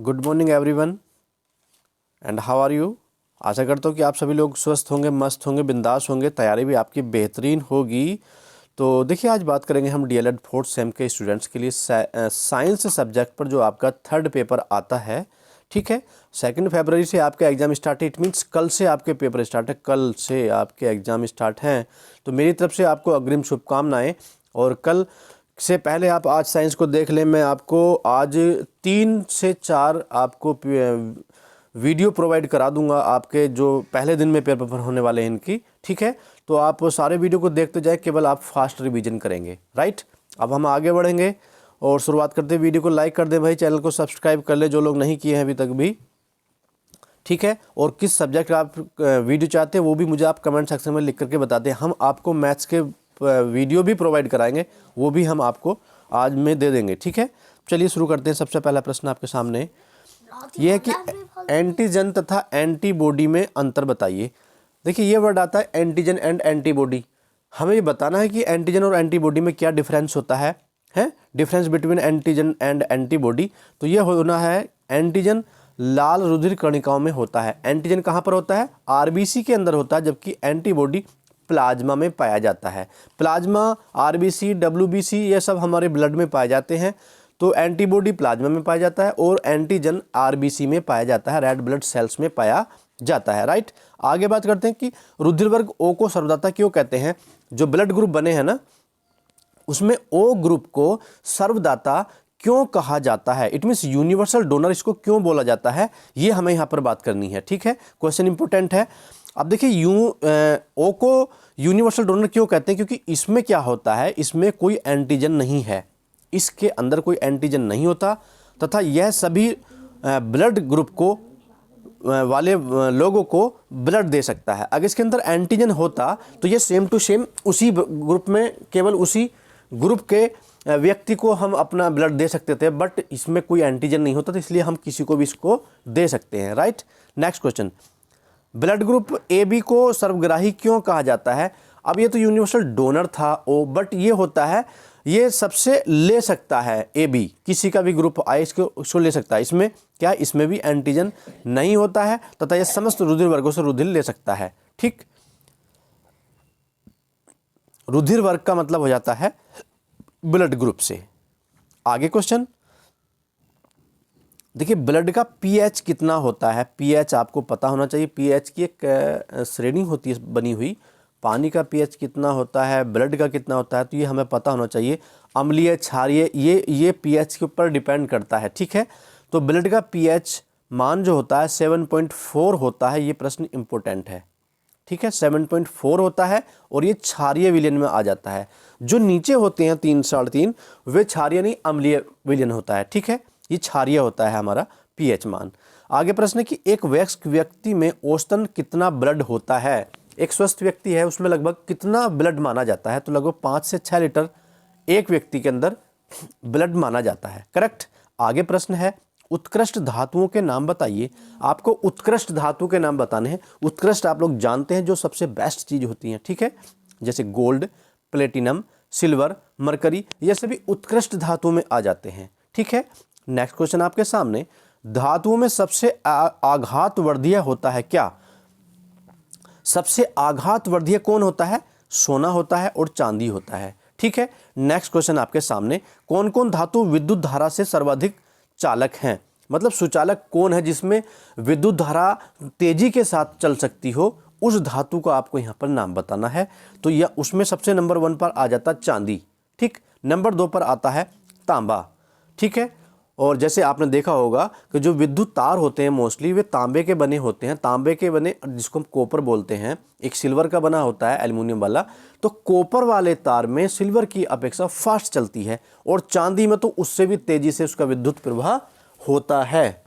Good morning everyone and how are you. आशा करता हूँ कि आप सभी लोग स्वस्थ होंगे, मस्त होंगे, बिंदास होंगे, तैयारी भी आपकी बेहतरीन होगी। तो देखिए, आज बात करेंगे हम डीएलएड फोर्थ सेम के स्टूडेंट्स के लिए साइंस सब्जेक्ट पर जो आपका थर्ड पेपर आता है। ठीक है, 2 फरवरी से आपका एग्ज़ाम स्टार्ट है। इट मीन्स कल से आपके पेपर स्टार्ट है, कल से आपके एग्ज़ाम स्टार्ट हैं। तो मेरी तरफ से आपको अग्रिम शुभकामनाएँ। और कल से पहले आप आज साइंस को देख लें। मैं आपको आज 3 से 4 आपको वीडियो प्रोवाइड करा दूंगा आपके जो पहले दिन में पेपर होने वाले हैं इनकी। ठीक है, तो आप सारे वीडियो को देखते जाए, केवल आप फास्ट रिवीजन करेंगे। राइट, अब हम आगे बढ़ेंगे और शुरुआत करते हैं। वीडियो को लाइक कर दें भाई, चैनल को सब्सक्राइब कर ले जो लोग नहीं किए हैं अभी तक भी। ठीक है, और किस सब्जेक्ट का आप वीडियो चाहते हैं वो भी मुझे आप कमेंट सेक्शन में लिख करके बता दें। हम आपको मैथ्स के वीडियो भी प्रोवाइड कराएंगे, वो भी हम आपको आज में दे देंगे। ठीक है, चलिए शुरू करते हैं। सबसे पहला प्रश्न आपके सामने ये है कि एंटीजन तथा एंटीबॉडी में अंतर बताइए। देखिए, ये वर्ड आता है एंटीजन एंड एंटीबॉडी। हमें ये बताना है कि एंटीजन और एंटीबॉडी में क्या डिफरेंस होता है difference between antigen and antibody. तो ये होना है, एंटीजन लाल रुधिर कणिकाओं में होता है। एंटीजन कहाँ पर होता है? आरबीसी के अंदर होता है, जबकि एंटीबॉडी प्लाज्मा में पाया जाता है। प्लाज्मा, आरबीसी, डब्ल्यूबीसी ये सब हमारे ब्लड में पाए जाते हैं। तो एंटीबॉडी प्लाज्मा में पाया जाता है और एंटीजन आरबीसी में पाया जाता है, रेड ब्लड सेल्स में पाया जाता है। राइट, आगे बात करते हैं कि रुधिर वर्ग ओ को सर्वदाता क्यों कहते हैं। जो ब्लड ग्रुप बने हैं ना, उसमें ओ ग्रुप को सर्वदाता क्यों कहा जाता है। इट मीन्स यूनिवर्सल डोनर इसको क्यों बोला जाता है, ये हमें यहाँ पर बात करनी है। ठीक है, क्वेश्चन इंपोर्टेंट है। अब देखिए, ओ को यूनिवर्सल डोनर क्यों कहते हैं, क्योंकि इसमें क्या होता है, इसमें कोई एंटीजन नहीं है, इसके अंदर कोई एंटीजन नहीं होता, तथा यह सभी ब्लड ग्रुप को वाले लोगों को ब्लड दे सकता है। अगर इसके अंदर एंटीजन होता तो ये सेम टू सेम उसी ग्रुप में, केवल उसी ग्रुप के व्यक्ति को हम अपना ब्लड दे सकते थे, बट इसमें कोई एंटीजन नहीं होता, तो इसलिए हम किसी को भी इसको दे सकते हैं। Right, next question, blood group A B को सर्वग्राही क्यों कहा जाता है। अब ये तो यूनिवर्सल डोनर था ओ, बट ये होता है, ये सबसे ले सकता है ए बी, किसी का भी ग्रुप आए इसको ले सकता है। इसमें क्या, इसमें भी एंटीजन नहीं होता है, तथा यह समस्त रुधिर वर्गों से रुधिर ले सकता है। ठीक, रुधिर वर्ग का मतलब हो जाता है ब्लड ग्रुप से। आगे क्वेश्चन देखिए, ब्लड का पीएच कितना होता है। पीएच आपको पता होना चाहिए। पीएच की एक श्रेणी होती है बनी हुई, पानी का पीएच कितना होता है, ब्लड का कितना होता है, तो ये हमें पता होना चाहिए। अम्लीय, क्षारीय, ये पीएच के ऊपर डिपेंड करता है। ठीक है, तो ब्लड का पीएच मान जो होता है 7.4 होता है। ये प्रश्न इंपॉर्टेंट है। ठीक है, 7.4 होता है और ये क्षारीय विलयन में आ जाता है। जो नीचे होते हैं 3, 3.5, वे क्षारीय नहीं, अम्लीय विलयन होता है। ठीक है, ये क्षारीय होता है हमारा पीएच मान। आगे प्रश्न है कि एक वयस्क व्यक्ति में औसतन कितना ब्लड होता है। एक स्वस्थ व्यक्ति है, उसमें लगभग कितना ब्लड माना जाता है, तो लगभग 5 से 6 लीटर एक व्यक्ति के अंदर ब्लड माना जाता है। करेक्ट। आगे प्रश्न है, उत्कृष्ट धातुओं के नाम बताइए। आपको उत्कृष्ट धातु के नाम बताने हैं। उत्कृष्ट आप लोग जानते हैं जो सबसे बेस्ट चीज होती है। ठीक है, जैसे गोल्ड, प्लेटिनम, सिल्वर, मरकरी, ये सभी उत्कृष्ट धातुओं में आ जाते हैं। ठीक है, नेक्स्ट क्वेश्चन आपके सामने, धातुओं में सबसे आघातवर्धीय होता है क्या। सबसे आघातवर्धीय कौन होता है? सोना होता है और चांदी होता है। ठीक है, नेक्स्ट क्वेश्चन आपके सामने, कौन कौन धातु विद्युत धारा से सर्वाधिक चालक हैं। मतलब सुचालक कौन है जिसमें विद्युत धारा तेजी के साथ चल सकती हो, उस धातु का आपको यहाँ पर नाम बताना है। तो यह उसमें सबसे नंबर 1 पर आ जाता चांदी। ठीक, नंबर 2 पर आता है तांबा। ठीक है, और जैसे आपने देखा होगा कि जो विद्युत तार होते हैं मोस्टली वे तांबे के बने होते हैं। तांबे के बने, जिसको हम कॉपर बोलते हैं, एक सिल्वर का बना होता है एल्युमिनियम वाला। तो कॉपर वाले तार में सिल्वर की अपेक्षा फास्ट चलती है, और चांदी में तो उससे भी तेजी से उसका विद्युत प्रवाह होता है।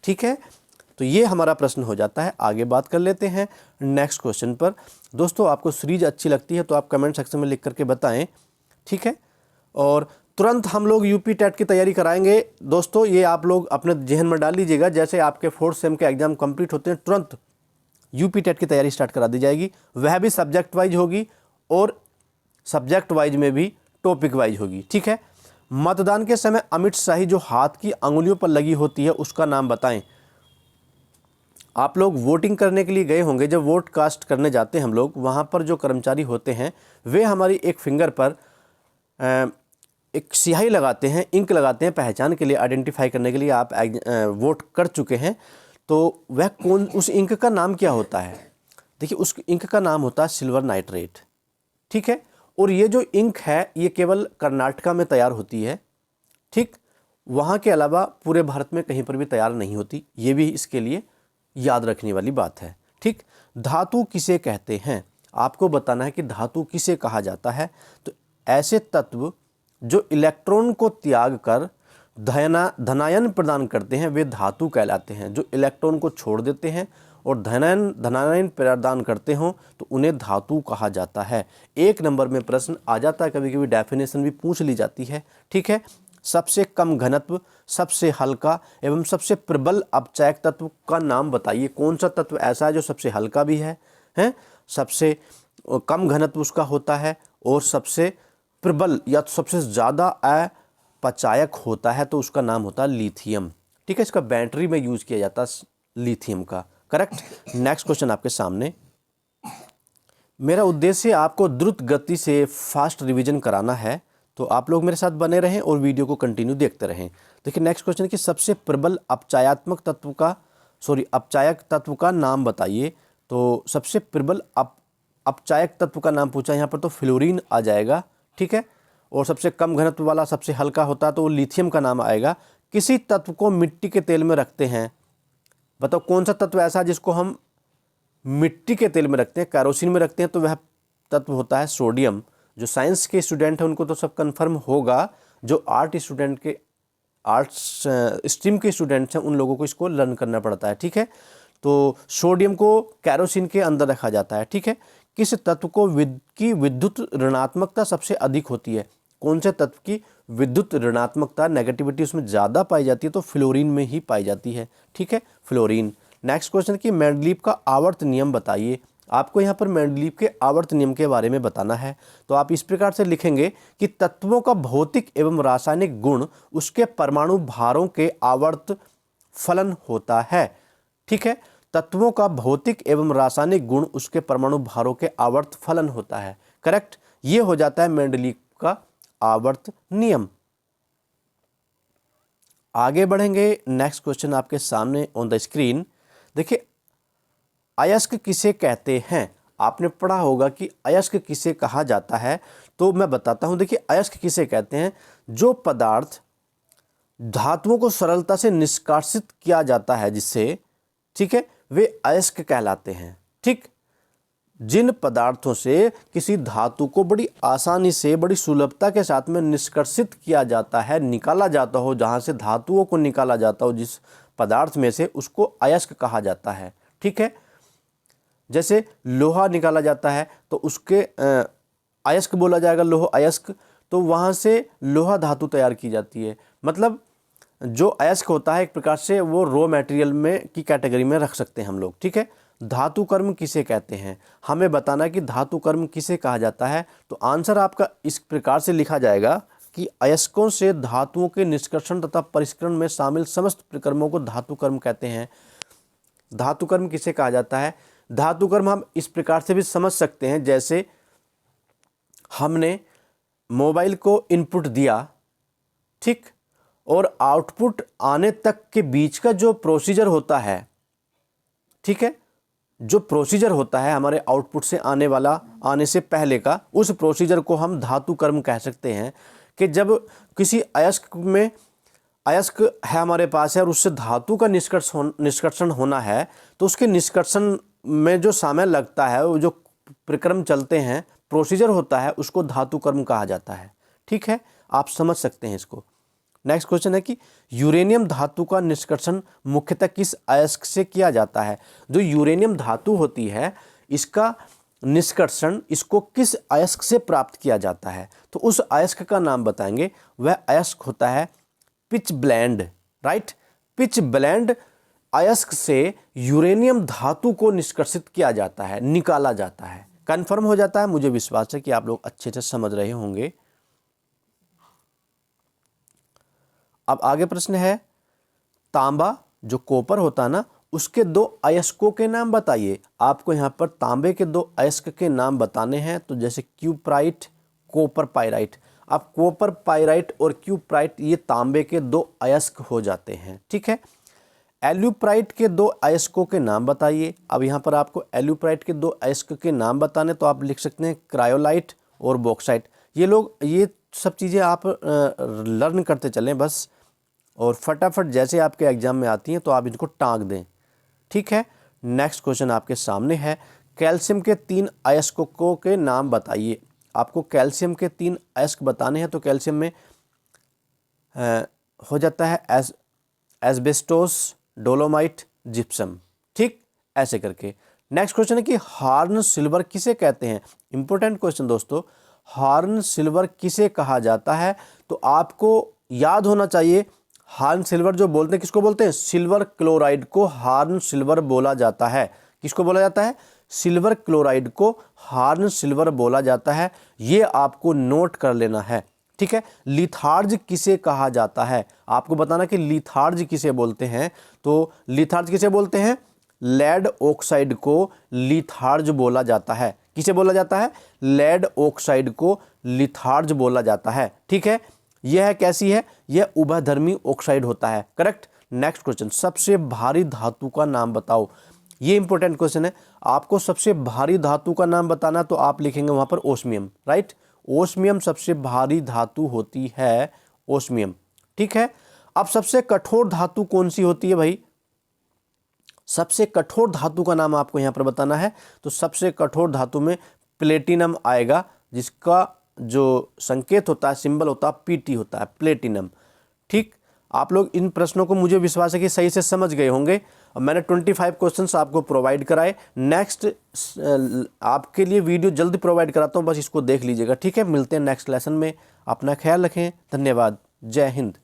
ठीक है, तो ये हमारा प्रश्न हो जाता है। आगे बात कर लेते हैं नेक्स्ट क्वेश्चन पर। दोस्तों, आपको सीरीज अच्छी लगती है तो आप कमेंट सेक्शन में लिख करके बताएं। ठीक है, और तुरंत हम लोग यूपी टेट की तैयारी कराएंगे। दोस्तों, ये आप लोग अपने जहन में डाल लीजिएगा, जैसे आपके 4th सेम के एग्जाम कंप्लीट होते हैं तुरंत यूपी टेट की तैयारी स्टार्ट करा दी जाएगी। वह भी सब्जेक्ट वाइज होगी और सब्जेक्ट वाइज में भी टॉपिक वाइज होगी। ठीक है, मतदान के समय अमिट शाही जो हाथ की अंगुलियों पर लगी होती है उसका नाम बताएं। आप लोग वोटिंग करने के लिए गए होंगे, जब वोट कास्ट करने जाते हैं हम लोग, वहाँ पर जो कर्मचारी होते हैं वे हमारी एक फिंगर पर एक स्याही लगाते हैं, इंक लगाते हैं, पहचान के लिए, आइडेंटिफाई करने के लिए आप वोट कर चुके हैं। तो वह कौन, उस इंक का नाम क्या होता है? देखिए उस इंक का नाम होता है सिल्वर नाइट्रेट, ठीक है। और ये जो इंक है ये केवल कर्नाटका में तैयार होती है, ठीक। वहाँ के अलावा पूरे भारत में कहीं पर भी तैयार नहीं होती, ये भी इसके लिए याद रखने वाली बात है, ठीक। धातु किसे कहते हैं? आपको बताना है कि धातु किसे कहा जाता है। तो ऐसे तत्व जो इलेक्ट्रॉन को त्याग कर धनायन प्रदान करते हैं वे धातु कहलाते हैं। जो इलेक्ट्रॉन को छोड़ देते हैं और धनायन प्रदान करते हों तो उन्हें धातु कहा जाता है। 1 नंबर में प्रश्न आ जाता है, कभी कभी डेफिनेशन भी पूछ ली जाती है, ठीक है। सबसे कम घनत्व, सबसे हल्का एवं सबसे प्रबल अपचायक तत्व का नाम बताइए। कौन सा तत्व ऐसा है जो सबसे हल्का भी है, सबसे कम घनत्व उसका होता है और सबसे प्रबल या तो सबसे ज़्यादा अपचायक होता है, तो उसका नाम होता है लिथियम, ठीक है। इसका बैटरी में यूज किया जाता है लिथियम का, करेक्ट। नेक्स्ट क्वेश्चन आपके सामने। मेरा उद्देश्य आपको द्रुत गति से फास्ट रिवीजन कराना है, तो आप लोग मेरे साथ बने रहें और वीडियो को कंटिन्यू देखते रहें। देखिए नेक्स्ट क्वेश्चन कि सबसे प्रबल अपचायात्मक तत्व का अपचायक तत्व का नाम बताइए। तो सबसे प्रबल अपचायक तत्व का नाम पूछा, यहाँ पर तो फ्लोरीन आ जाएगा, ठीक है। और सबसे कम घनत्व वाला सबसे हल्का होता है तो लिथियम का नाम आएगा। किसी तत्व को मिट्टी के तेल में रखते हैं, बताओ कौन सा तत्व ऐसा जिसको हम मिट्टी के तेल में रखते हैं, केरोसिन में रखते हैं, तो वह तत्व होता है सोडियम। जो साइंस के स्टूडेंट हैं उनको तो सब कंफर्म होगा, जो आर्ट्स स्ट्रीम के स्टूडेंट्स हैं उन लोगों को इसको लर्न करना पड़ता है, ठीक है। तो सोडियम को केरोसिन के अंदर रखा जाता है, ठीक है। किस तत्व को की विद्युत ऋणात्मकता सबसे अधिक होती है? कौन से तत्व की विद्युत ऋणात्मकता, नेगेटिविटी उसमें ज़्यादा पाई जाती है? तो फ्लोरीन में ही पाई जाती है, ठीक है, फ्लोरीन। नेक्स्ट क्वेश्चन कि मेंडलीव का आवर्त नियम बताइए। आपको यहाँ पर मेंडलीव के आवर्त नियम के बारे में बताना है। तो आप इस प्रकार से लिखेंगे कि तत्वों का भौतिक एवं रासायनिक गुण उसके परमाणु भारों के आवर्त फलन होता है, ठीक है। तत्वों का भौतिक एवं रासायनिक गुण उसके परमाणु भारों के आवर्त फलन होता है, करेक्ट। ये हो जाता है मेंडलीव का आवर्त नियम। आगे बढ़ेंगे, नेक्स्ट क्वेश्चन आपके सामने ऑन द स्क्रीन। देखिए अयस्क किसे कहते हैं? आपने पढ़ा होगा कि अयस्क किसे कहा जाता है, तो मैं बताता हूं। देखिए अयस्क किसे कहते हैं? जो पदार्थ धातुओं को सरलता से निष्कासित किया जाता है जिससे, ठीक है, वे अयस्क कहलाते हैं, ठीक। जिन पदार्थों से किसी धातु को बड़ी आसानी से, बड़ी सुलभता के साथ में निष्कर्षित किया जाता है, निकाला जाता हो, जहाँ से धातुओं को निकाला जाता हो जिस पदार्थ में से, उसको अयस्क कहा जाता है, ठीक है। जैसे लोहा निकाला जाता है तो उसके अयस्क बोला जाएगा, लोह अयस्क। तो वहाँ से लोहा धातु तैयार की जाती है। मतलब जो अयस्क होता है एक प्रकार से वो रॉ मटेरियल में की कैटेगरी में रख सकते हैं हम लोग, ठीक है। धातु कर्म किसे कहते हैं? हमें बताना है कि धातु कर्म किसे कहा जाता है। तो आंसर आपका इस प्रकार से लिखा जाएगा कि अयस्कों से धातुओं के निष्कर्षण तथा परिष्करण में शामिल समस्त प्रकर्मों को धातु कर्म कहते हैं। धातु कर्म किसे कहा जाता है? धातु कर्म हम इस प्रकार से भी समझ सकते हैं, जैसे हमने मोबाइल को इनपुट दिया, ठीक, और आउटपुट आने तक के बीच का जो प्रोसीजर होता है, ठीक है, जो प्रोसीजर होता है हमारे आउटपुट से आने से पहले का, उस प्रोसीजर को हम धातु कर्म कह सकते हैं। कि जब किसी अयस्क में अयस्क है हमारे पास है और उससे धातु का निष्कर्षण होना है, तो उसके निष्कर्षण में जो समय लगता है, वो जो प्रक्रम चलते हैं, प्रोसीजर होता है, उसको धातु कर्म कहा जाता है, ठीक है। आप समझ सकते हैं इसको। नेक्स्ट क्वेश्चन है कि यूरेनियम धातु का निष्कर्षण मुख्यतः किस अयस्क से किया जाता है? जो यूरेनियम धातु होती है इसका निष्कर्षण इसको किस अयस्क से प्राप्त किया जाता है? तो उस अयस्क का नाम बताएंगे। वह अयस्क होता है pitch blend, right. Pitch blend अयस्क से यूरेनियम धातु को निष्कर्षित किया जाता है, निकाला जाता है। कंफर्म हो जाता है? मुझे विश्वास है कि आप लोग अच्छे से समझ रहे होंगे। अब आगे प्रश्न है, तांबा जो कॉपर होता है ना, उसके दो अयस्कों के नाम बताइए। आपको यहाँ पर तांबे के दो अयस्क के नाम बताने हैं, तो जैसे क्यूप्राइट, कॉपर पाइराइट। अब कॉपर पाइराइट और क्यूप्राइट ये तांबे के दो अयस्क हो जाते हैं, ठीक है। एल्यूप्राइट के दो अयस्कों के नाम बताइए। अब यहाँ पर आपको एल्यूप्राइट के दो अयस्क के नाम बताने, तो आप लिख सकते हैं क्रायोलाइट और बॉक्साइट। ये सब चीज़ें आप लर्न करते चलें बस, और फटाफट जैसे आपके एग्जाम में आती हैं तो आप इनको टांग दें, ठीक है। नेक्स्ट क्वेश्चन आपके सामने है, कैल्शियम के 3 अयस्कों के नाम बताइए। आपको कैल्शियम के 3 अयस्क बताने हैं, तो कैल्शियम में हो जाता है एस्बेस्टोस, डोलोमाइट, जिप्सम, ठीक, ऐसे करके। नेक्स्ट क्वेश्चन है कि हार्न सिल्वर किसे कहते हैं। इंपॉर्टेंट क्वेश्चन दोस्तों, हार्न सिल्वर किसे कहा जाता है, तो आपको याद होना चाहिए, हार्न सिल्वर जो बोलते हैं किसको बोलते हैं, सिल्वर क्लोराइड को हार्न सिल्वर बोला जाता है। किसको बोला जाता है, सिल्वर क्लोराइड को हार्न सिल्वर बोला जाता है। ये आपको नोट कर लेना है, ठीक है। लिथार्ज किसे कहा जाता है, आपको बताना कि लिथार्ज किसे बोलते हैं। तो लिथार्ज किसे बोलते हैं, लेड ऑक्साइड को लिथार्ज बोला जाता है। किसे बोला जाता है, लेड ऑक्साइड को लिथार्ज बोला जाता है, ठीक है। यह कैसी है, यह उभयधर्मी ऑक्साइड होता है, करेक्ट। नेक्स्ट क्वेश्चन, सबसे भारी धातु का नाम बताओ। ये इंपॉर्टेंट क्वेश्चन है, आपको सबसे भारी धातु का नाम बताना, तो आप लिखेंगे वहां पर ओस्मियम, राइट। ओस्मियम सबसे भारी धातु होती है, ओस्मियम, ठीक है। अब सबसे कठोर धातु कौन सी होती है भाई, सबसे कठोर धातु का नाम आपको यहां पर बताना है। तो सबसे कठोर धातु में प्लेटिनम आएगा, जिसका जो संकेत होता है, सिंबल होता है, पीटी होता है, प्लेटिनम, ठीक। आप लोग इन प्रश्नों को, मुझे विश्वास है कि सही से समझ गए होंगे। मैंने 25 क्वेश्चंस आपको प्रोवाइड कराए। नेक्स्ट आपके लिए वीडियो जल्दी प्रोवाइड कराता हूं, बस इसको देख लीजिएगा, ठीक है। मिलते हैं नेक्स्ट लेसन में, अपना ख्याल रखें, धन्यवाद, जय हिंद।